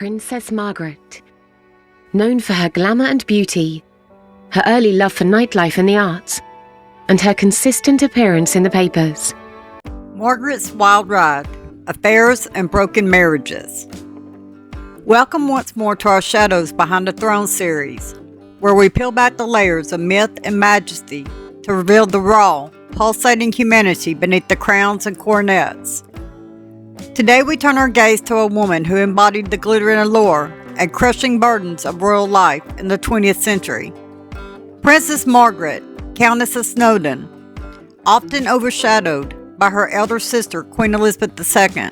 Princess Margaret. Known for her glamour and beauty, her early love for nightlife and the arts, and her consistent appearance in the papers. Margaret's Wild Ride, Affairs and Broken Marriages. Welcome once more to our Shadows Behind the Throne series, where we peel back the layers of myth and majesty to reveal the raw, pulsating humanity beneath the crowns and coronets. Today we turn our gaze to a woman who embodied the glitter and allure and crushing burdens of royal life in the 20th century. Princess Margaret, Countess of Snowdon, often overshadowed by her elder sister Queen Elizabeth II.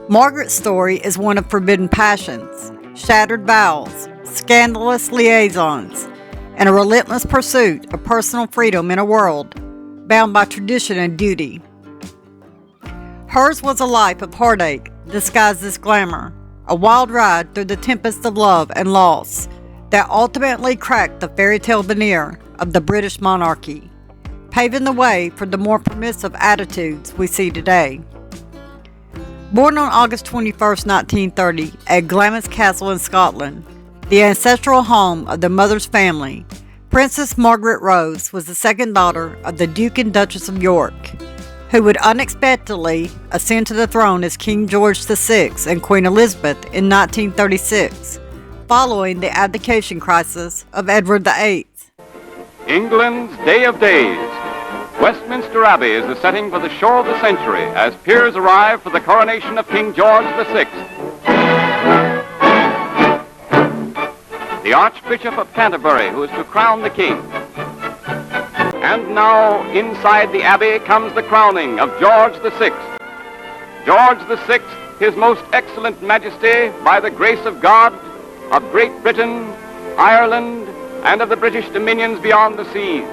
Margaret's story is one of forbidden passions, shattered vows, scandalous liaisons, and a relentless pursuit of personal freedom in a world bound by tradition and duty. Hers was a life of heartache disguised as glamour, a wild ride through the tempest of love and loss that ultimately cracked the fairy tale veneer of the British monarchy, paving the way for the more permissive attitudes we see today. Born on August 21, 1930, at Glamis Castle in Scotland, the ancestral home of the mother's family, Princess Margaret Rose was the second daughter of the Duke and Duchess of York, who would unexpectedly ascend to the throne as King George VI and Queen Elizabeth in 1936, following the abdication crisis of Edward VIII. England's Day of Days. Westminster Abbey is the setting for the show of the century as peers arrive for the coronation of King George VI. The Archbishop of Canterbury, who is to crown the king. And now, inside the Abbey comes the crowning of George VI. George VI, His Most Excellent Majesty, by the grace of God, of Great Britain, Ireland, and of the British dominions beyond the seas.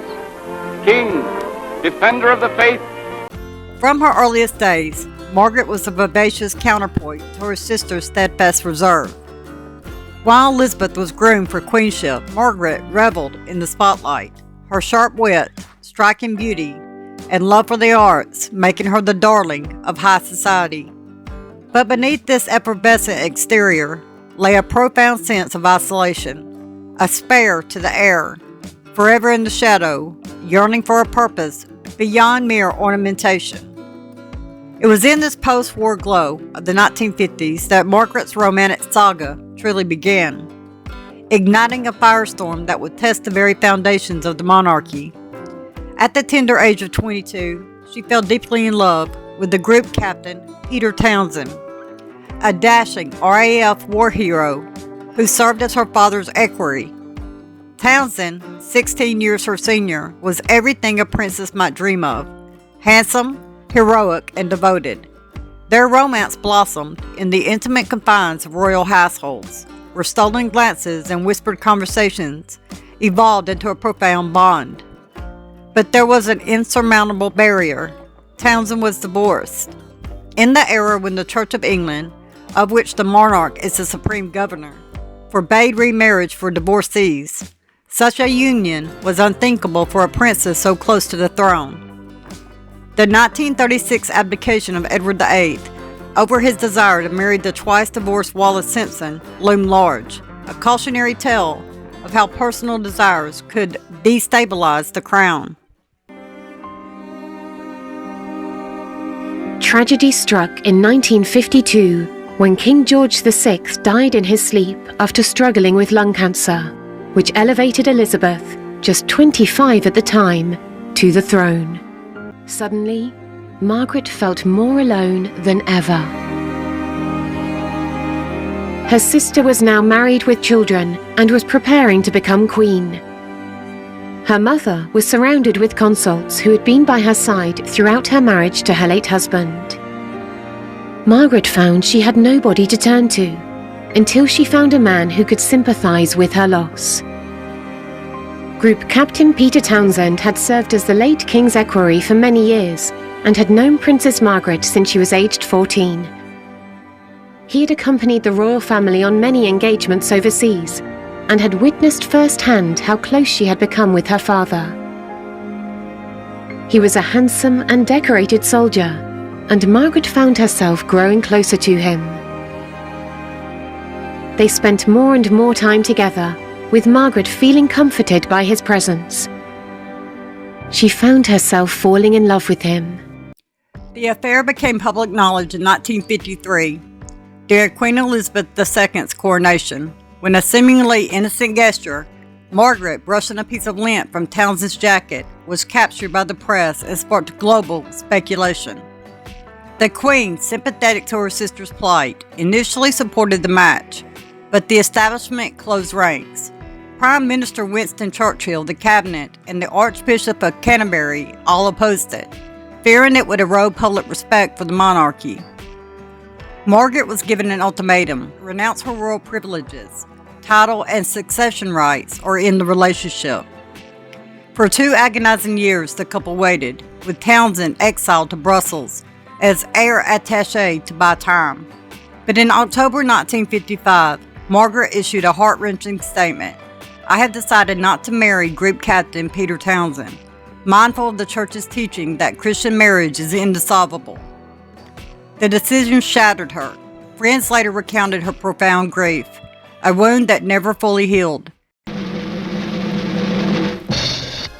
King, defender of the faith. From her earliest days, Margaret was a vivacious counterpoint to her sister's steadfast reserve. While Elizabeth was groomed for queenship, Margaret reveled in the spotlight, her sharp wit, striking beauty, and love for the arts making her the darling of high society. But beneath this effervescent exterior lay a profound sense of isolation, a spare to the air, forever in the shadow, yearning for a purpose beyond mere ornamentation. It was in this post-war glow of the 1950s that Margaret's romantic saga truly began, igniting a firestorm that would test the very foundations of the monarchy. At the tender age of 22, she fell deeply in love with the group captain Peter Townsend, a dashing RAF war hero who served as her father's equerry. Townsend, 16 years her senior, was everything a princess might dream of: handsome, heroic, and devoted. Their romance blossomed in the intimate confines of royal households, where stolen glances and whispered conversations evolved into a profound bond. But there was an insurmountable barrier. Townsend was divorced. In the era when the Church of England, of which the monarch is the supreme governor, forbade remarriage for divorcees, such a union was unthinkable for a princess so close to the throne. The 1936 abdication of Edward VIII over his desire to marry the twice-divorced Wallis Simpson loomed large, a cautionary tale of how personal desires could destabilize the crown. Tragedy struck in 1952 when King George VI died in his sleep after struggling with lung cancer, which elevated Elizabeth, just 25 at the time, to the throne. Suddenly, Margaret felt more alone than ever. Her sister was now married with children and was preparing to become queen. Her mother was surrounded with consorts who had been by her side throughout her marriage to her late husband. Margaret found she had nobody to turn to, until she found a man who could sympathize with her loss. Group Captain Peter Townsend had served as the late King's equerry for many years and had known Princess Margaret since she was aged 14. He had accompanied the royal family on many engagements overseas and had witnessed firsthand how close she had become with her father. He was a handsome and decorated soldier, and Margaret found herself growing closer to him. they spent more and more time together, with Margaret feeling comforted by his presence. She found herself falling in love with him. The affair became public knowledge in 1953 during Queen Elizabeth II's coronation, when a seemingly innocent gesture, Margaret brushing a piece of lint from Townsend's jacket, was captured by the press and sparked global speculation. The Queen, sympathetic to her sister's plight, initially supported the match, but the establishment closed ranks. Prime Minister Winston Churchill, the cabinet, and the Archbishop of Canterbury all opposed it, fearing it would erode public respect for the monarchy. Margaret was given an ultimatum: renounce her royal privileges, title, and succession rights, or end the relationship. For 2 agonizing years, the couple waited, with Townsend exiled to Brussels as heir attaché to buy time. But in October 1955, Margaret issued a heart-wrenching statement: "I have decided not to marry Group Captain Peter Townsend, mindful of the Church's teaching that Christian marriage is indissoluble." The decision shattered her. Friends later recounted her profound grief, a wound that never fully healed.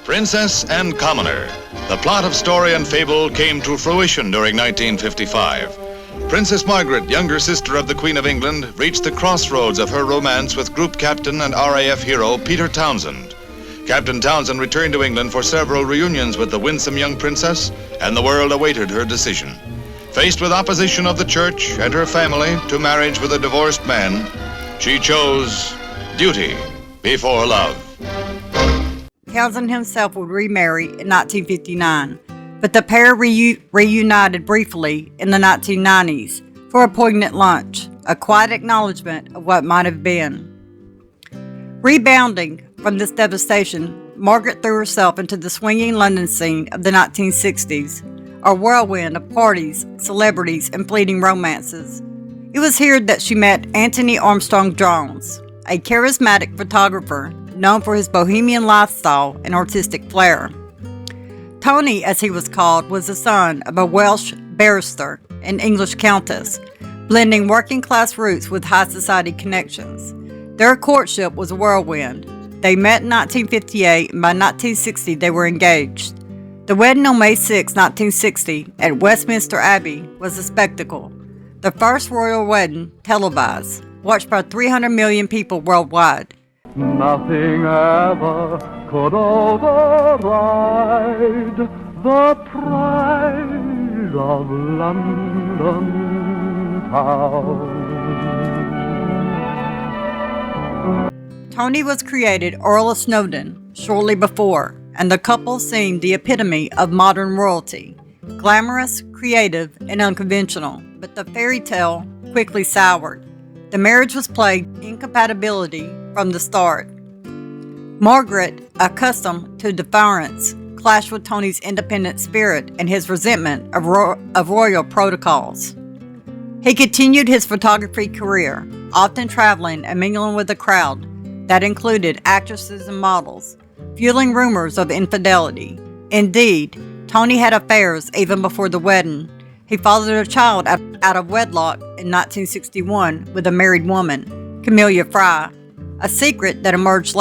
Princess and Commoner. The plot of story and fable came to fruition during 1955. Princess Margaret, younger sister of the Queen of England, reached the crossroads of her romance with Group Captain and RAF hero Peter Townsend. Captain Townsend returned to England for several reunions with the winsome young princess, and the world awaited her decision. Faced with opposition of the Church and her family to marriage with a divorced man, she chose duty before love. Townsend himself would remarry in 1959, but the pair reunited briefly in the 1990s for a poignant lunch, a quiet acknowledgement of what might have been. Rebounding from this devastation, Margaret threw herself into the swinging London scene of the 1960s, a whirlwind of parties, celebrities, and fleeting romances. It was here that she met Antony Armstrong-Jones, a charismatic photographer known for his bohemian lifestyle and artistic flair. Tony, as he was called, was the son of a Welsh barrister and English countess, blending working-class roots with high society connections. Their courtship was a whirlwind. They met in 1958, and by 1960 they were engaged. The wedding on May 6, 1960, at Westminster Abbey was a spectacle. The first royal wedding televised, watched by 300 million people worldwide. Nothing ever could override the pride of London town. Tony was created Earl of Snowdon shortly before, and the couple seemed the epitome of modern royalty. Glamorous, creative, and unconventional, but the fairy tale quickly soured. The marriage was plagued with incompatibility from the start. Margaret, accustomed to defiance, clashed with Tony's independent spirit and his resentment of royal protocols. He continued his photography career, often traveling and mingling with a crowd that included actresses and models, fueling rumors of infidelity. Indeed, Tony had affairs even before the wedding. He fathered a child out of wedlock in 1961 with a married woman, Camelia Fry, a secret that emerged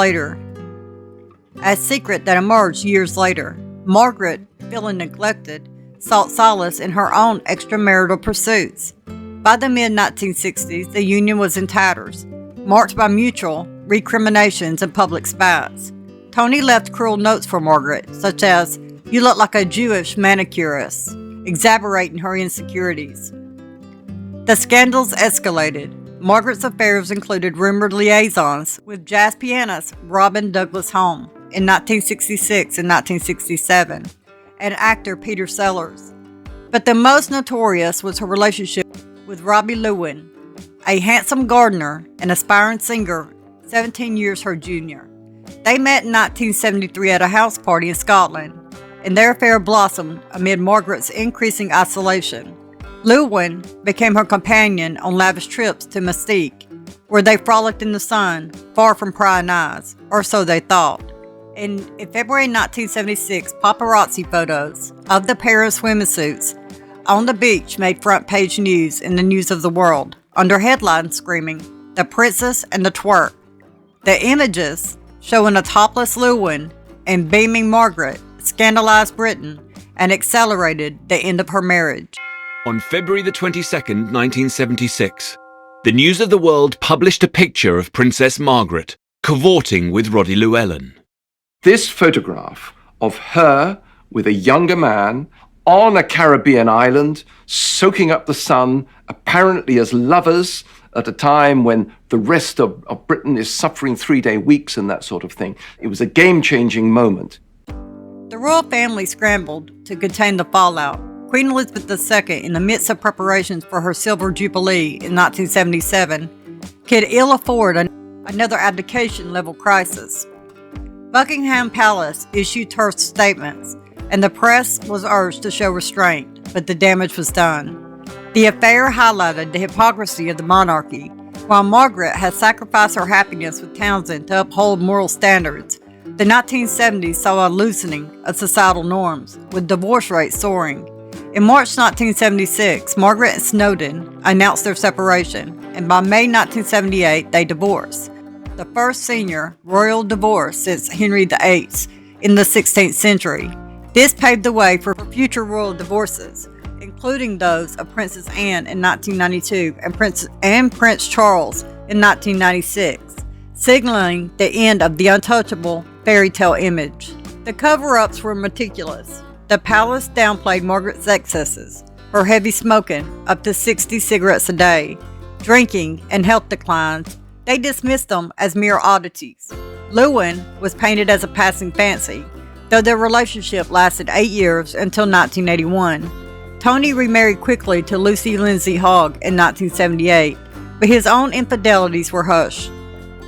years later. Margaret, feeling neglected, sought solace in her own extramarital pursuits. By the mid-1960s, the union was in tatters, marked by mutual recriminations and public spats. Tony left cruel notes for Margaret, such as, "You look like a Jewish manicurist," exaggerating her insecurities. The scandals escalated. Margaret's affairs included rumored liaisons with jazz pianist Robin Douglas Home in 1966 and 1967, and actor Peter Sellers. But the most notorious was her relationship with Roddy Llewellyn, a handsome gardener and aspiring singer, 17 years her junior. They met in 1973 at a house party in Scotland, and their affair blossomed amid Margaret's increasing isolation. Llewellyn became her companion on lavish trips to Mystique, where they frolicked in the sun, far from prying eyes, or so they thought. In February 1976, paparazzi photos of the pair of swimming suits on the beach made front-page news in the News of the World, under headlines screaming, The Princess and the Twerp. The images showing a topless Llewellyn and beaming Margaret scandalized Britain and accelerated the end of her marriage. On February the 22nd, 1976, the News of the World published a picture of Princess Margaret cavorting with Roddy Llewellyn. This photograph of her with a younger man on a Caribbean island, soaking up the sun, apparently as lovers at a time when the rest of Britain is suffering 3-day weeks and that sort of thing. It was a game-changing moment. The royal family scrambled to contain the fallout. Queen Elizabeth II, in the midst of preparations for her Silver Jubilee in 1977, could ill afford another abdication-level crisis. Buckingham Palace issued terse statements, and the press was urged to show restraint, but the damage was done. The affair highlighted the hypocrisy of the monarchy. While Margaret had sacrificed her happiness with Townsend to uphold moral standards, the 1970s saw a loosening of societal norms, with divorce rates soaring. In March 1976, Margaret and Snowdon announced their separation, and by May 1978, they divorced. The first senior royal divorce since Henry VIII in the 16th century. This paved the way for future royal divorces, including those of Princess Anne in 1992 and Prince Charles in 1996, signaling the end of the untouchable fairy tale image. The cover-ups were meticulous. The palace downplayed Margaret's excesses, her heavy smoking, up to 60 cigarettes a day, drinking, and health declines. They dismissed them as mere oddities. Llewellyn was painted as a passing fancy, though their relationship lasted 8 years until 1981. Tony remarried quickly to Lucy Lindsay Hogg in 1978, but his own infidelities were hushed.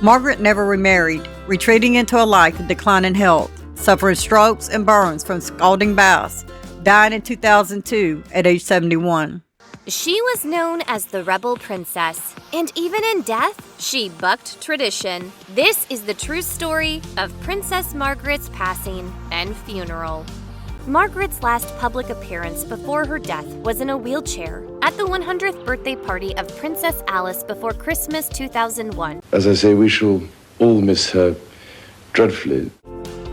Margaret never remarried, retreating into a life of declining health, suffering strokes and burns from scalding baths, dying in 2002 at age 71. She was known as the Rebel Princess, and even in death, she bucked tradition. This is the true story of Princess Margaret's passing and funeral. Margaret's last public appearance before her death was in a wheelchair at the 100th birthday party of Princess Alice before Christmas 2001. As I say, we shall all miss her dreadfully.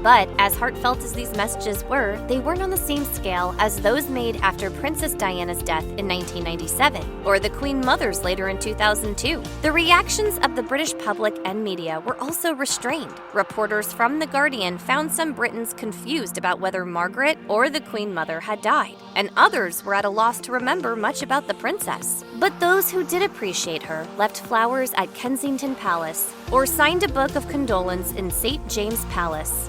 But as heartfelt as these messages were, they weren't on the same scale as those made after Princess Diana's death in 1997, or the Queen Mother's later in 2002. The reactions of the British public and media were also restrained. Reporters from The Guardian found some Britons confused about whether Margaret or the Queen Mother had died, and others were at a loss to remember much about the princess. But those who did appreciate her left flowers at Kensington Palace, or signed a book of condolence in St. James Palace.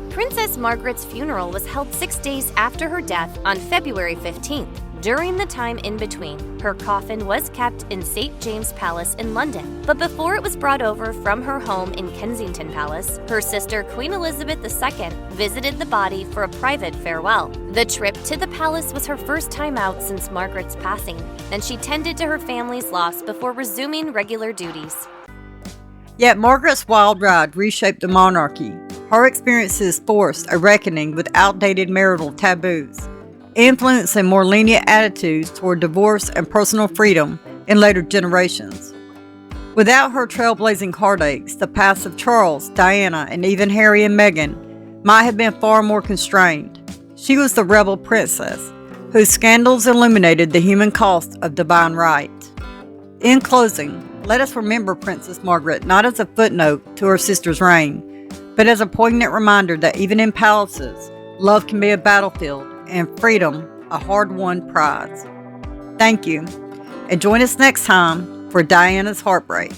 Princess Margaret's funeral was held 6 days after her death on February 15th. During the time in between, her coffin was kept in St. James Palace in London. But before it was brought over from her home in Kensington Palace, her sister Queen Elizabeth II visited the body for a private farewell. The trip to the palace was her first time out since Margaret's passing, and she tended to her family's loss before resuming regular duties. Yet Margaret's wild ride reshaped the monarchy. Her experiences forced a reckoning with outdated marital taboos, influencing more lenient attitudes toward divorce and personal freedom in later generations. Without her trailblazing heartaches, the paths of Charles, Diana, and even Harry and Meghan might have been far more constrained. She was the rebel princess, whose scandals illuminated the human cost of divine right. In closing, let us remember Princess Margaret not as a footnote to her sister's reign, but as a poignant reminder that even in palaces, love can be a battlefield and freedom a hard-won prize. Thank you, and join us next time for Diana's Heartbreak.